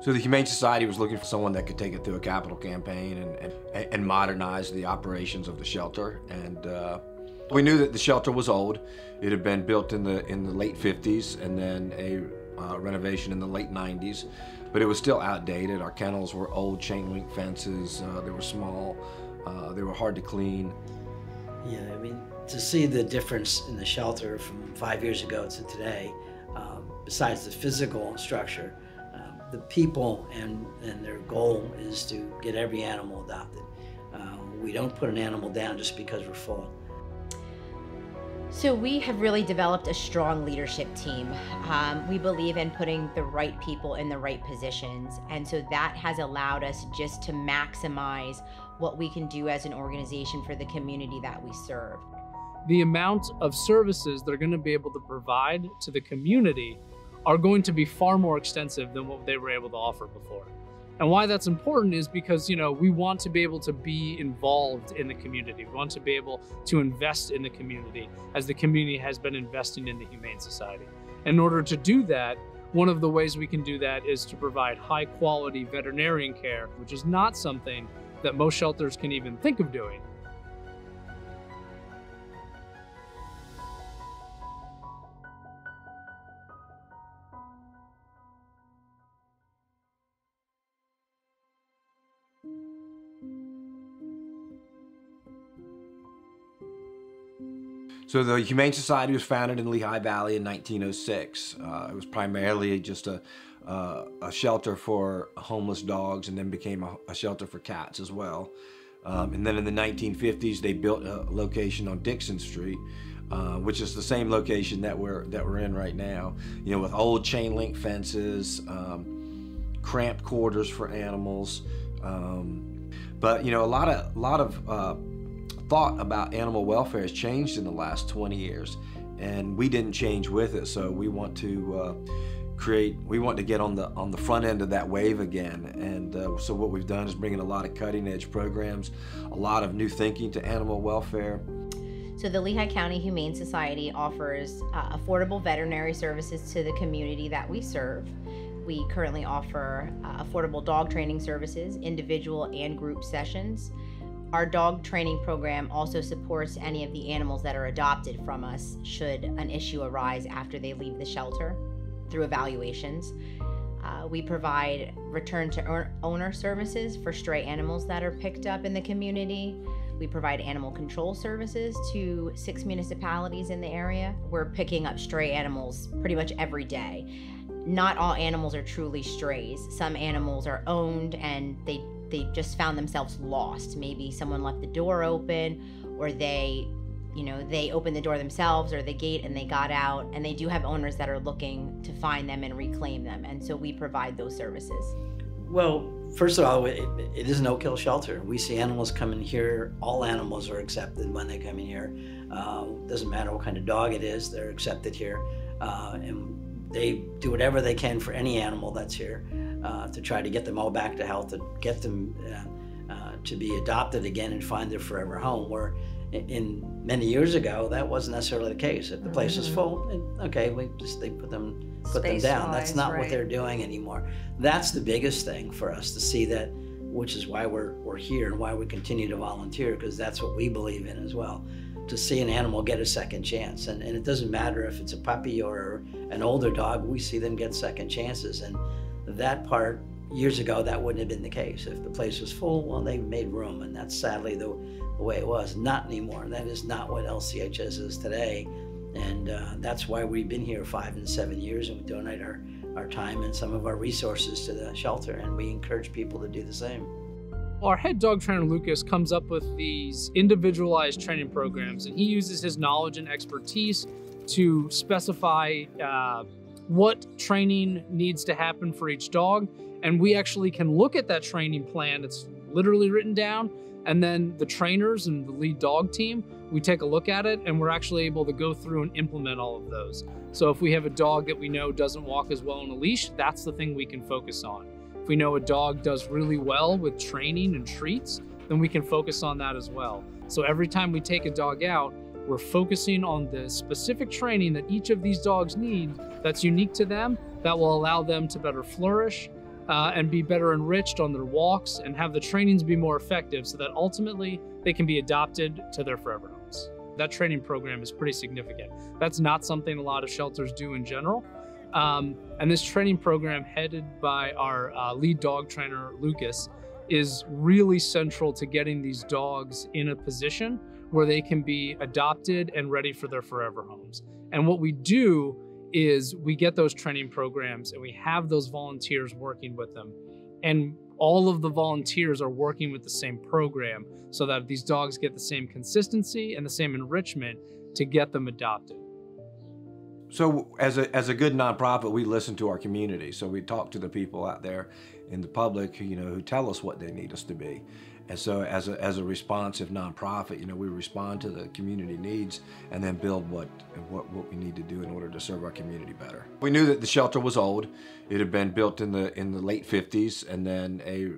So the Humane Society was looking for someone that could take it through a capital campaign and modernize the operations of the shelter. And we knew that the shelter was old. It had been built in the late 50s and then a renovation in the late 90s, but it was still outdated. Our kennels were old chain link fences. They were small. They were hard to clean. Yeah, I mean, to see the difference in the shelter from 5 years ago to today, besides the physical structure, the people and their goal is to get every animal adopted. We don't put an animal down just because we're full. So we have really developed a strong leadership team. We believe in putting the right people in the right positions, and so that has allowed us just to maximize what we can do as an organization for the community that we serve. The amount of services they're going to be able to provide to the community are going to be far more extensive than what they were able to offer before. And why that's important is because, we want to be able to be involved in the community. We want to be able to invest in the community as the community has been investing in the Humane Society. In order to do that, one of the ways we can do that is to provide high quality veterinarian care, which is not something that most shelters can even think of doing. So the Humane Society was founded in Lehigh Valley in 1906. It was primarily just a shelter for homeless dogs, and then became a shelter for cats as well. And then in the 1950s, they built a location on Dixon Street, which is the same location that we're in right now. With old chain link fences, cramped quarters for animals. But a lot of thought about animal welfare has changed in the last 20 years, and we didn't change with it. So we want to get on the front end of that wave again. And so what we've done is bring in a lot of cutting edge programs, a lot of new thinking to animal welfare. So the Lehigh County Humane Society offers affordable veterinary services to the community that we serve. We currently offer affordable dog training services, individual and group sessions. Our dog training program also supports any of the animals that are adopted from us should an issue arise after they leave the shelter through evaluations. We provide return to owner services for stray animals that are picked up in the community. We provide animal control services to 6 municipalities in the area. We're picking up stray animals pretty much every day. Not all animals are truly strays. Some animals are owned and they just found themselves lost. Maybe someone left the door open, or they opened the door themselves or the gate and they got out, and they do have owners that are looking to find them and reclaim them. And so we provide those services. Well, first of all, it is a no-kill shelter. We see animals come in here. All animals are accepted when they come in here. Doesn't matter what kind of dog it is, they're accepted here. And they do whatever they can for any animal that's here to try to get them all back to health, to get them to be adopted again and find their forever home. Where in many years ago, that wasn't necessarily the case. If the place is full, okay, they put them down. That's not what they're doing anymore. That's the biggest thing for us to see that, which is why we're here and why we continue to volunteer, because that's what we believe in as well. To see an animal get a second chance. And it doesn't matter if it's a puppy or an older dog, we see them get second chances. And that part, years ago, that wouldn't have been the case. If the place was full, well, they made room, and that's sadly the way it was. Not anymore. That is not what LCHS is today. And that's why we've been here 5 and 7 years, and we donate our time and some of our resources to the shelter, and we encourage people to do the same. Our head dog trainer, Lucas, comes up with these individualized training programs, and he uses his knowledge and expertise to specify what training needs to happen for each dog. And we actually can look at that training plan. It's literally written down. And then the trainers and the lead dog team, we take a look at it, and we're actually able to go through and implement all of those. So if we have a dog that we know doesn't walk as well on a leash, that's the thing we can focus on. If we know a dog does really well with training and treats, then we can focus on that as well. So every time we take a dog out, we're focusing on the specific training that each of these dogs need that's unique to them, that will allow them to better flourish and be better enriched on their walks and have the trainings be more effective so that ultimately they can be adopted to their forever homes. That training program is pretty significant. That's not something a lot of shelters do in general. And this training program, headed by our lead dog trainer, Lucas, is really central to getting these dogs in a position where they can be adopted and ready for their forever homes. And what we do is we get those training programs and we have those volunteers working with them. And all of the volunteers are working with the same program so that these dogs get the same consistency and the same enrichment to get them adopted. So as a good nonprofit, we listen to our community. So we talk to the people out there in the public, who tell us what they need us to be. And so as a responsive nonprofit, we respond to the community needs and then build what we need to do in order to serve our community better. We knew that the shelter was old. It had been built in the late 50s and then a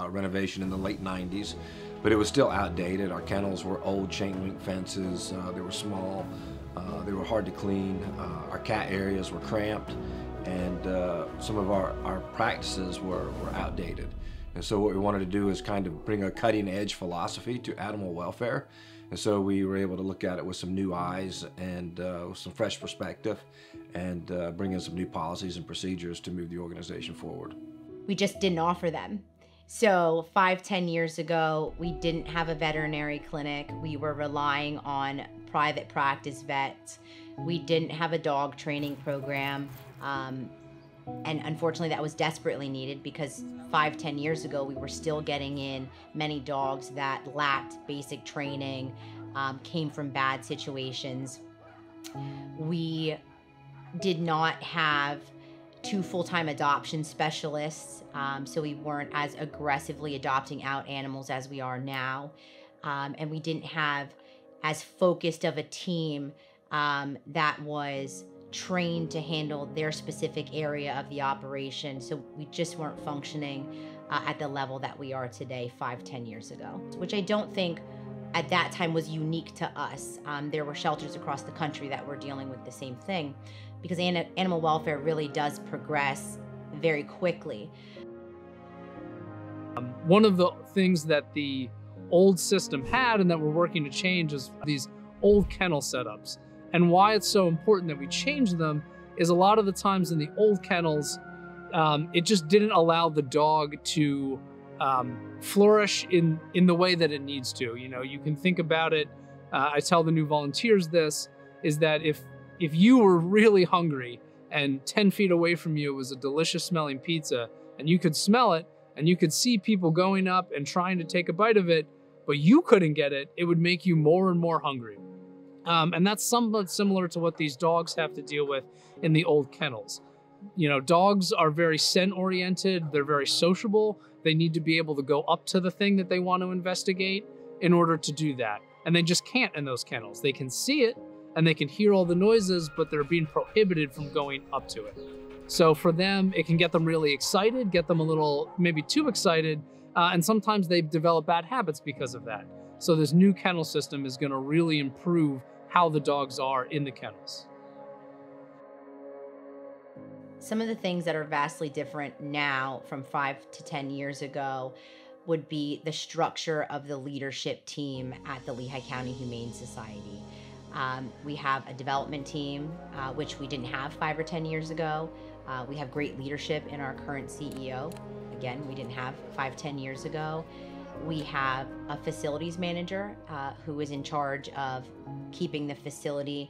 renovation in the late 90s, but it was still outdated. Our kennels were old chain link fences. They were small. They were hard to clean. Our cat areas were cramped, and some of our practices were outdated. And so what we wanted to do is kind of bring a cutting edge philosophy to animal welfare. And so we were able to look at it with some new eyes and with some fresh perspective, and bring in some new policies and procedures to move the organization forward. We just didn't offer them. So 5-10 years ago, we didn't have a veterinary clinic. We were relying on private practice vets. We didn't have a dog training program. And unfortunately, that was desperately needed because 5-10 years ago, we were still getting in many dogs that lacked basic training, came from bad situations. We did not have 2 full-time adoption specialists, so we weren't as aggressively adopting out animals as we are now. And we didn't have as focused of a team that was trained to handle their specific area of the operation. So we just weren't functioning at the level that we are today 5-10 years ago, which I don't think at that time was unique to us. There were shelters across the country that were dealing with the same thing because animal welfare really does progress very quickly. One of the things that the old system had and that we're working to change is these old kennel setups. And why it's so important that we change them is a lot of the times in the old kennels, it just didn't allow the dog to flourish in the way that it needs to. You can think about it. I tell the new volunteers this, is that if you were really hungry and 10 feet away from you was a delicious smelling pizza and you could smell it and you could see people going up and trying to take a bite of it, but you couldn't get it, it would make you more and more hungry. And that's somewhat similar to what these dogs have to deal with in the old kennels. Dogs are very scent oriented. They're very sociable. They need to be able to go up to the thing that they want to investigate in order to do that. And they just can't in those kennels. They can see it and they can hear all the noises, but they're being prohibited from going up to it. So for them, it can get them really excited, get them a little, maybe too excited, and sometimes they develop bad habits because of that. So this new kennel system is going to really improve how the dogs are in the kennels. Some of the things that are vastly different now from 5 to 10 years ago would be the structure of the leadership team at the Lehigh County Humane Society. We have a development team, which we didn't have 5 or 10 years ago. We have great leadership in our current CEO. Again, we didn't have 5-10 years ago. We have a facilities manager who is in charge of keeping the facility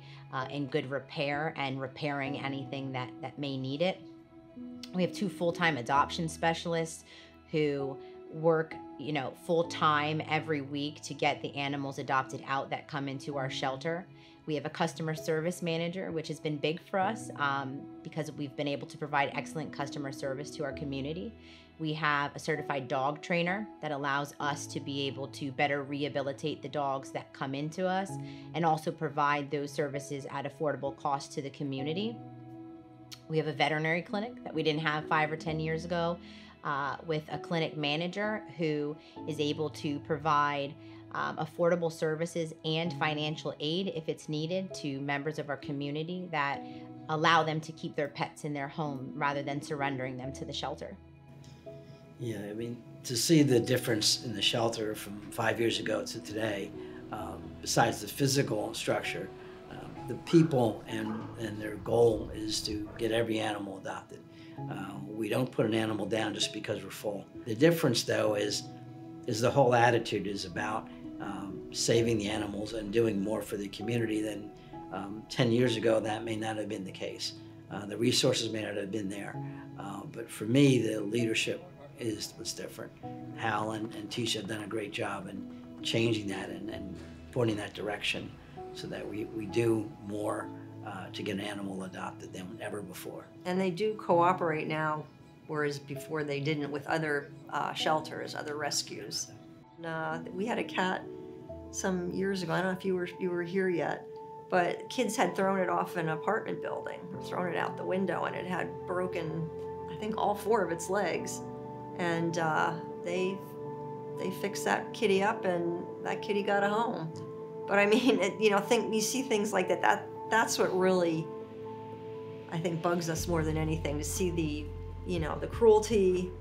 in good repair and repairing anything that may need it. We have 2 full-time adoption specialists who work, full-time every week to get the animals adopted out that come into our shelter. We have a customer service manager, which has been big for us because we've been able to provide excellent customer service to our community. We have a certified dog trainer that allows us to be able to better rehabilitate the dogs that come into us and also provide those services at affordable cost to the community. We have a veterinary clinic that we didn't have 5 or 10 years ago with a clinic manager who is able to provide affordable services and financial aid if it's needed to members of our community that allow them to keep their pets in their home rather than surrendering them to the shelter. Yeah, I mean, to see the difference in the shelter from 5 years ago to today, besides the physical structure, the people and their goal is to get every animal adopted. We don't put an animal down just because we're full. The difference, though, is the whole attitude is about saving the animals and doing more for the community than 10 years ago. That may not have been the case. The resources may not have been there. But for me, the leadership was different. Hal and Tisha have done a great job in changing that and pointing that direction so that we do more to get an animal adopted than ever before. And they do cooperate now, whereas before they didn't with other shelters, other rescues. We had a cat some years ago. I don't know if you were here yet, but kids had thrown it off an apartment building, or thrown it out the window, and it had broken, I think, all 4 of its legs. And they fixed that kitty up, and that kitty got a home. But I mean, you see things like that. That's what really, I think, bugs us more than anything, to see the cruelty.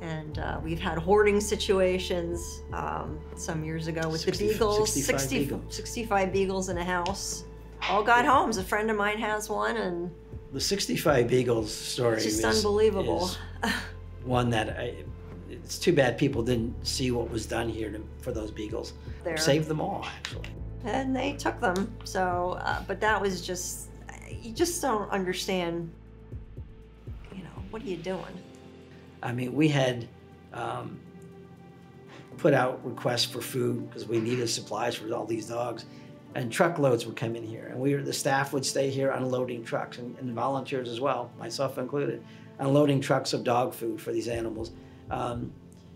And we've had hoarding situations some years ago with the beagles. 65 beagles in a house. All got homes. A friend of mine has one, and the 65 beagles story it's just unbelievable. Is one that it's too bad people didn't see what was done here for those beagles. Saved them all, actually. And they took them. So, but that was just, you just don't understand, what are you doing? I mean, we had put out requests for food because we needed supplies for all these dogs, and truckloads would come in here, and the staff would stay here unloading trucks, and volunteers as well, myself included, unloading trucks of dog food for these animals.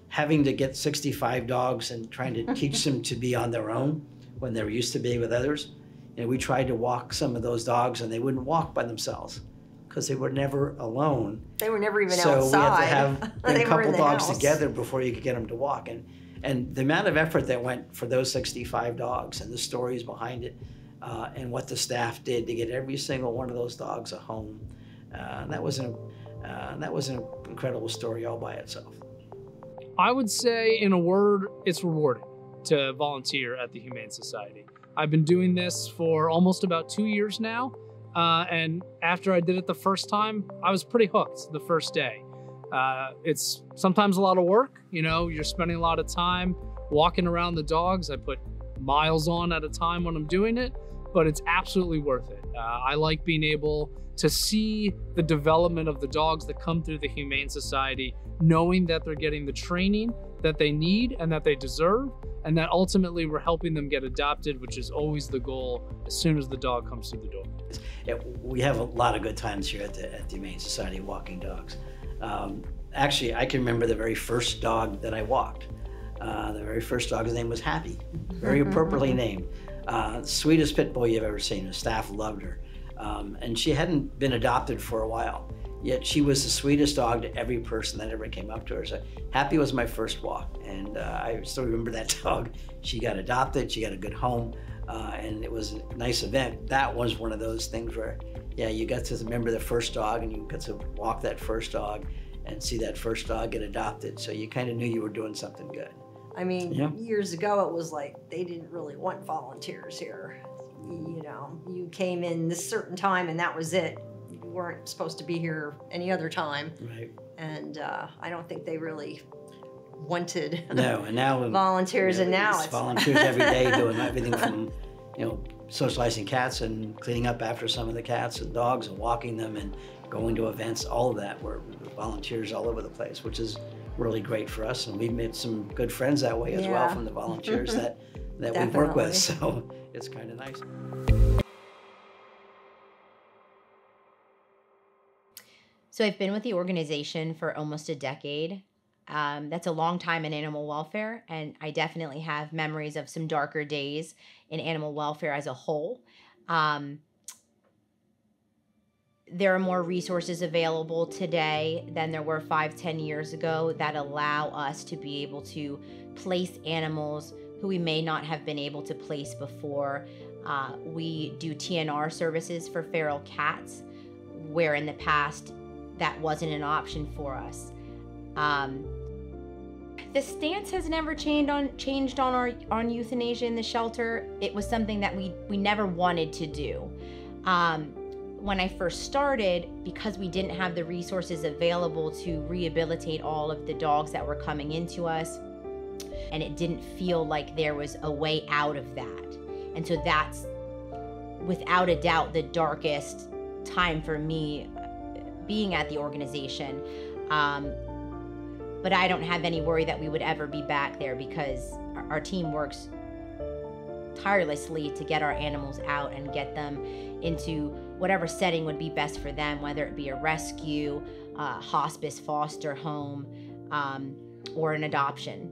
Having to get 65 dogs and trying to teach them to be on their own when they were used to being with others. We tried to walk some of those dogs, and they wouldn't walk by themselves because they were never alone. They were never even outside. So we had to have a couple dogs together before you could get them to walk. And the amount of effort that went for those 65 dogs, and the stories behind it, and what the staff did to get every single one of those dogs a home, that was an incredible story all by itself. I would say, in a word, it's rewarding to volunteer at the Humane Society. I've been doing this for almost about 2 years now, and after I did it the first time, I was pretty hooked the first day. It's sometimes a lot of work, you're spending a lot of time walking around the dogs. I put miles on at a time when I'm doing it, but it's absolutely worth it. I like being able to see the development of the dogs that come through the Humane Society, knowing that they're getting the training that they need and that they deserve, and that ultimately we're helping them get adopted, which is always the goal as soon as the dog comes through the door. Yeah, we have a lot of good times here at the Humane Society walking dogs. Actually, I can remember the very first dog that I walked. The very first dog, his name was Happy, very appropriately named. Sweetest pit bull you've ever seen. The staff loved her. And she hadn't been adopted for a while, yet she was the sweetest dog to every person that ever came up to her. So Happy was my first walk, and I still remember that dog. She got adopted, she got a good home, and it was a nice event. That was one of those things where, yeah, you got to remember the first dog, and you got to walk that first dog and see that first dog get adopted. So you kind of knew you were doing something good. I mean, years ago, it was like they didn't really want volunteers here. You came in this certain time and that was it. You weren't supposed to be here any other time. Right. And I don't think they really wanted and now volunteers, and now it's volunteers every day doing everything from, socializing cats and cleaning up after some of the cats and dogs and walking them and going to events. All of that, we're volunteers all over the place, which is really great for us. And we've made some good friends that way as well from the volunteers that we work with. So it's kind of nice. So I've been with the organization for almost a decade. That's a long time in animal welfare, and I definitely have memories of some darker days in animal welfare as a whole. There are more resources available today than there were 5-10 years ago that allow us to be able to place animals who we may not have been able to place before. We do TNR services for feral cats, where in the past that wasn't an option for us. The stance has never changed on euthanasia in the shelter. It was something that we never wanted to do. When I first started, because we didn't have the resources available to rehabilitate all of the dogs that were coming into us, and it didn't feel like there was a way out of that. And so that's, without a doubt, the darkest time for me being at the organization. But I don't have any worry that we would ever be back there, because our team works tirelessly to get our animals out and get them into whatever setting would be best for them, whether it be a rescue, hospice, foster home, or an adoption.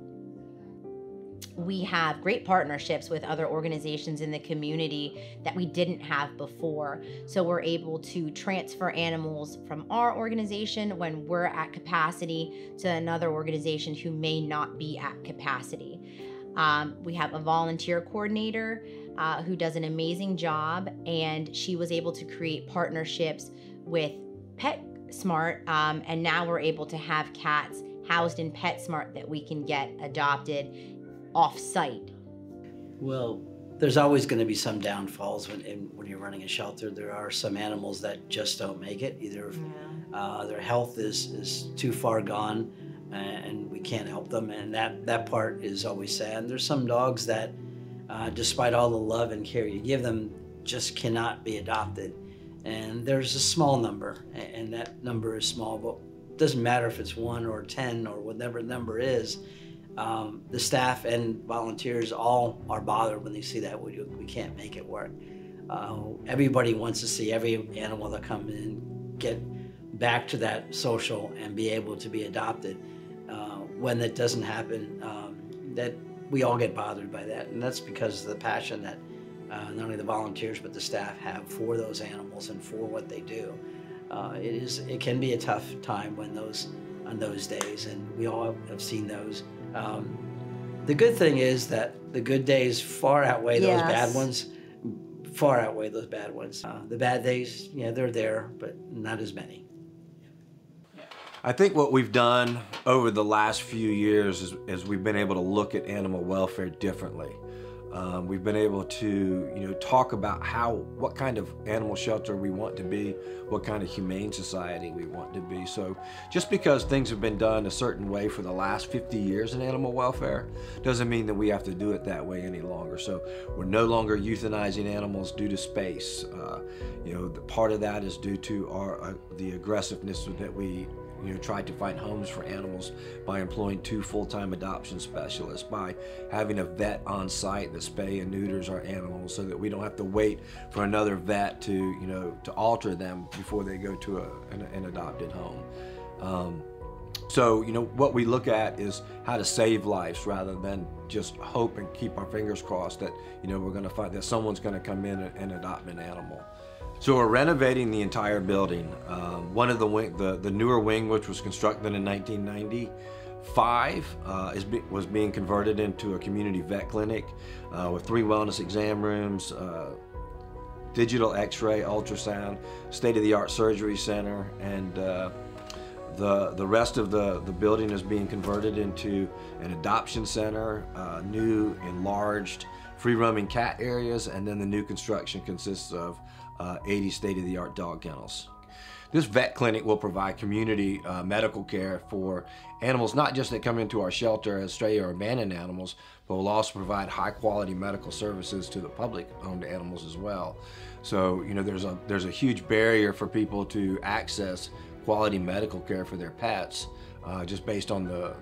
We have great partnerships with other organizations in the community that we didn't have before. So we're able to transfer animals from our organization when we're at capacity to another organization who may not be at capacity. We have a volunteer coordinator who does an amazing job, and she was able to create partnerships with PetSmart, and now we're able to have cats housed in PetSmart that we can get adopted off-site. Well, there's always going to be some downfalls when you're running a shelter. There are some animals that just don't make it. Either their health is too far gone, and we can't help them, and that part is always sad. There's some dogs that, despite all the love and care you give them, just cannot be adopted. And there's a small number, and that number is small, but it doesn't matter if it's 1 or 10 or whatever the number is. The staff and volunteers all are bothered when they see that we can't make it work. Everybody wants to see every animal that comes in get back to that social and be able to be adopted. When that doesn't happen, that we all get bothered by that, and that's because of the passion that not only the volunteers but the staff have for those animals and for what they do. It can be a tough time on those days, and we all have seen those. The good thing is that the good days far outweigh those bad ones. Far outweigh those bad ones. The bad days, yeah, they're there, but not as many. I think what we've done over the last few years is we've been able to look at animal welfare differently. We've been able to, talk about what kind of animal shelter we want to be, what kind of humane society we want to be. So just because things have been done a certain way for the last 50 years in animal welfare doesn't mean that we have to do it that way any longer. So we're no longer euthanizing animals due to space. The part of that is due to the aggressiveness that we tried to find homes for animals by employing 2 full-time adoption specialists, by having a vet on site that spay and neuters our animals so that we don't have to wait for another vet to alter them before they go to an adopted home. So what we look at is how to save lives rather than just hope and keep our fingers crossed that we're going to find that someone's going to come in and adopt an animal. So we're renovating the entire building. One of the newer wing, which was constructed in 1995, was being converted into a community vet clinic with 3 wellness exam rooms, digital x-ray, ultrasound, state-of-the-art surgery center, and the rest of the building is being converted into an adoption center, new enlarged free-roaming cat areas, and then the new construction consists of 80 state-of-the-art dog kennels. This vet clinic will provide community medical care for animals, not just that come into our shelter as stray or abandoned animals, but will also provide high-quality medical services to the public-owned animals as well. So, there's a huge barrier for people to access quality medical care for their pets, just based on the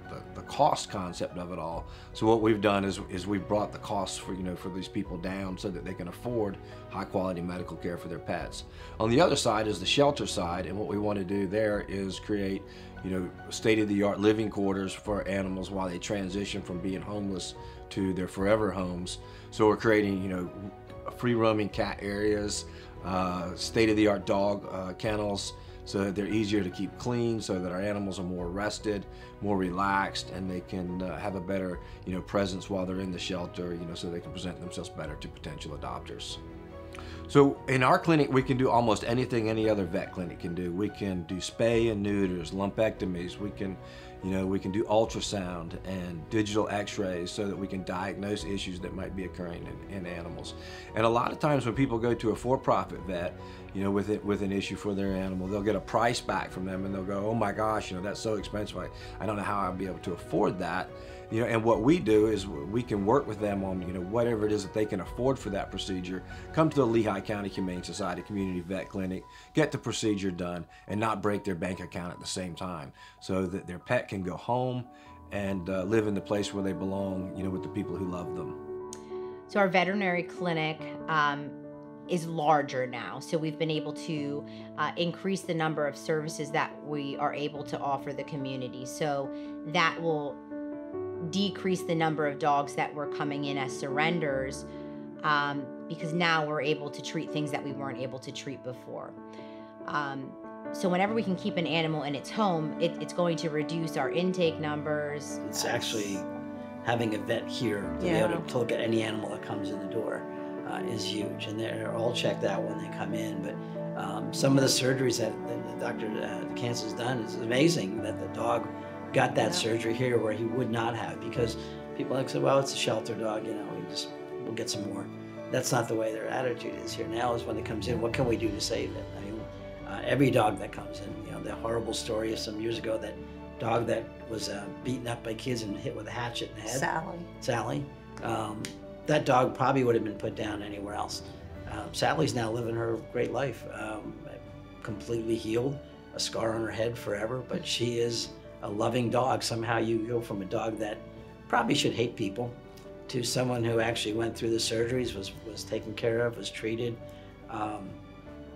cost concept of it all. So what we've done is we've brought the costs for these people down so that they can afford high quality medical care for their pets. On the other side is the shelter side, and what we want to do there is create state-of-the-art living quarters for animals while they transition from being homeless to their forever homes. So we're creating free roaming cat areas, state-of-the-art dog kennels, so that they're easier to keep clean, so that our animals are more rested, more relaxed, and they can have a better presence while they're in the shelter, so they can present themselves better to potential adopters. So in our clinic, we can do almost anything any other vet clinic can do. We can do spay and neuters, lumpectomies. We can do ultrasound and digital x-rays so that we can diagnose issues that might be occurring in animals. And a lot of times when people go to a for-profit vet, with an issue for their animal, they'll get a price back from them and they'll go, oh my gosh, that's so expensive. I don't know how I'll be able to afford that. And what we do is we can work with them on, whatever it is that they can afford for that procedure. Come to the Lehigh County Humane Society Community Vet Clinic, get the procedure done, and not break their bank account at the same time, so that their pet can go home and live in the place where they belong, with the people who love them. So our veterinary clinic is larger now, so we've been able to increase the number of services that we are able to offer the community. So that will decrease the number of dogs that were coming in as surrenders, because now we're able to treat things that we weren't able to treat before. So whenever we can keep an animal in its home, it's going to reduce our intake numbers. It's actually having a vet here to be able to look at any animal that comes in the door is huge, and they're all checked out when they come in. But some of the surgeries that Dr. DeCance has done is amazing, that the dog got that surgery here where he would not have, because people like say, well, it's a shelter dog, we'll get some more. That's not the way their attitude is here now. Is when it comes in, what can we do to save it? I mean, every dog that comes in, the horrible story of some years ago, that dog that was beaten up by kids and hit with a hatchet in the head. Sally. That dog probably would have been put down anywhere else. Sally's now living her great life, completely healed, a scar on her head forever, but she is a loving dog. Somehow you go from a dog that probably should hate people to someone who actually went through the surgeries, was taken care of, was treated,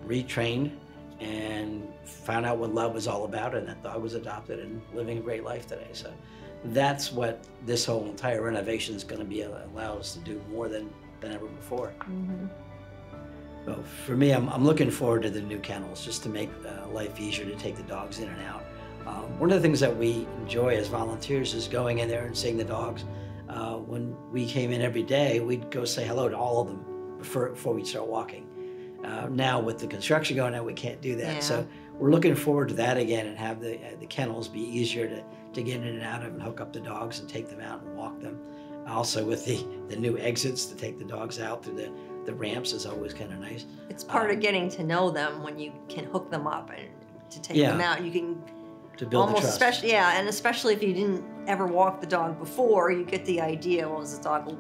retrained, and found out what love was all about, and that dog was adopted and living a great life today. So that's what this whole entire renovation is going to allow us to do more than ever before. Mm-hmm. So for me, I'm looking forward to the new kennels, just to make life easier to take the dogs in and out. One of the things that we enjoy as volunteers is going in there and seeing the dogs. When we came in every day, we'd go say hello to all of them before we start walking. Now with the construction going on, we can't do that. Yeah. So we're looking forward to that again, and have the kennels be easier to get in and out of, and hook up the dogs and take them out and walk them. Also with the new exits to take the dogs out through the ramps is always kind of nice. It's part of getting to know them when you can hook them up and to take them out. You can to build the trust. Especially if you didn't ever walk the dog before, you get the idea, well, is the dog,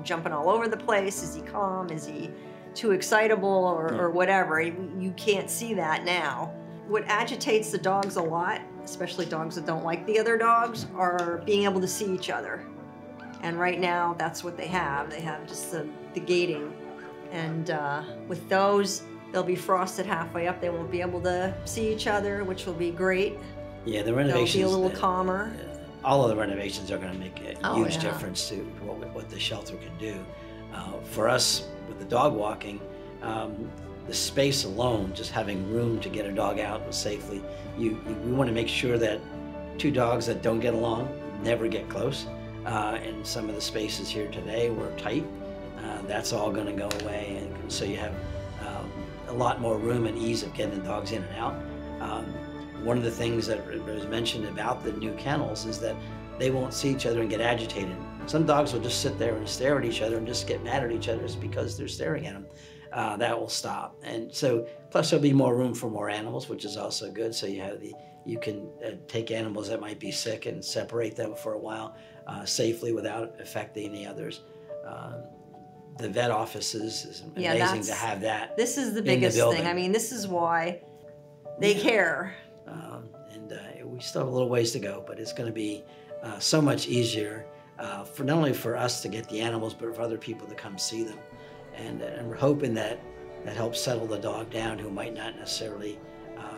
jumping all over the place? Is he calm? Is he too excitable or whatever? You can't see that now. What agitates the dogs a lot, especially dogs that don't like the other dogs, are being able to see each other. And right now, that's what they have. They have just the gating. And with those, they'll be frosted halfway up. They won't be able to see each other, which will be great. Yeah, the renovations. They'll be a little calmer. All of the renovations are going to make a huge difference to what the shelter can do. For us, with the dog walking, the space alone, just having room to get a dog out safely, we want to make sure that two dogs that don't get along never get close. And some of the spaces here today were tight. That's all going to go away, and so you have a lot more room and ease of getting the dogs in and out. One of the things that was mentioned about the new kennels is that they won't see each other and get agitated. Some dogs will just sit there and stare at each other and just get mad at each other because they're staring at them. That will stop. And so, plus there'll be more room for more animals, which is also good. So you can take animals that might be sick and separate them for a while safely without affecting the others. The vet offices is amazing to have that. This is the biggest thing. I mean, this is why they care. We still have a little ways to go, but it's going to be so much easier for not only for us to get the animals, but for other people to come see them. And we're hoping that helps settle the dog down who might not necessarily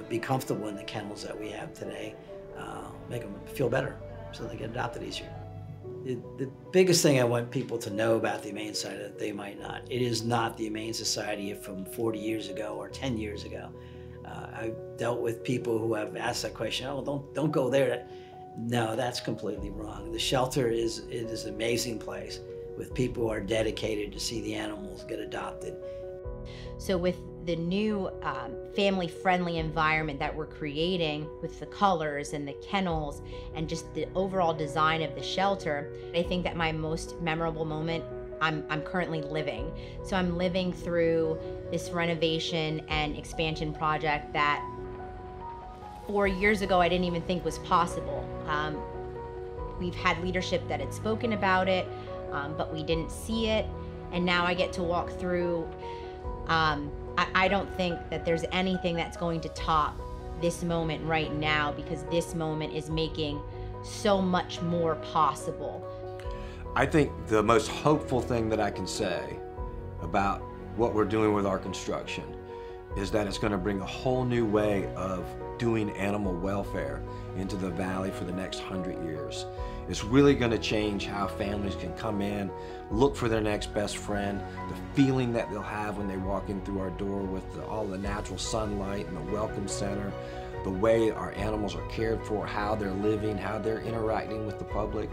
be comfortable in the kennels that we have today, make them feel better so they get adopted easier. The biggest thing I want people to know about the Humane Society that they might not, it is not the Humane Society from 40 years ago or 10 years ago. I've dealt with people who have asked that question, oh, don't go there. No, that's completely wrong. The shelter is an amazing place with people who are dedicated to see the animals get adopted. So with the new family-friendly environment that we're creating with the colors and the kennels and just the overall design of the shelter, I think that my most memorable moment I'm currently living. So I'm living through this renovation and expansion project that 4 years ago I didn't even think was possible. We've had leadership that had spoken about it, but we didn't see it. And now I get to walk through. I don't think that there's anything that's going to top this moment right now, because this moment is making so much more possible. I think the most hopeful thing that I can say about what we're doing with our construction is that it's going to bring a whole new way of doing animal welfare into the valley for the next 100 years. It's really going to change how families can come in, look for their next best friend, the feeling that they'll have when they walk in through our door with all the natural sunlight and the welcome center, the way our animals are cared for, how they're living, how they're interacting with the public.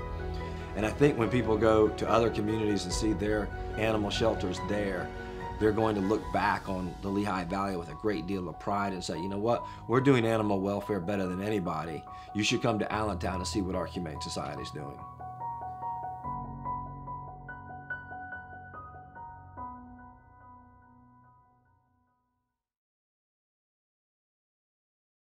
And I think when people go to other communities and see their animal shelters there, they're going to look back on the Lehigh Valley with a great deal of pride and say, you know what, we're doing animal welfare better than anybody. You should come to Allentown and see what our Humane Society is doing.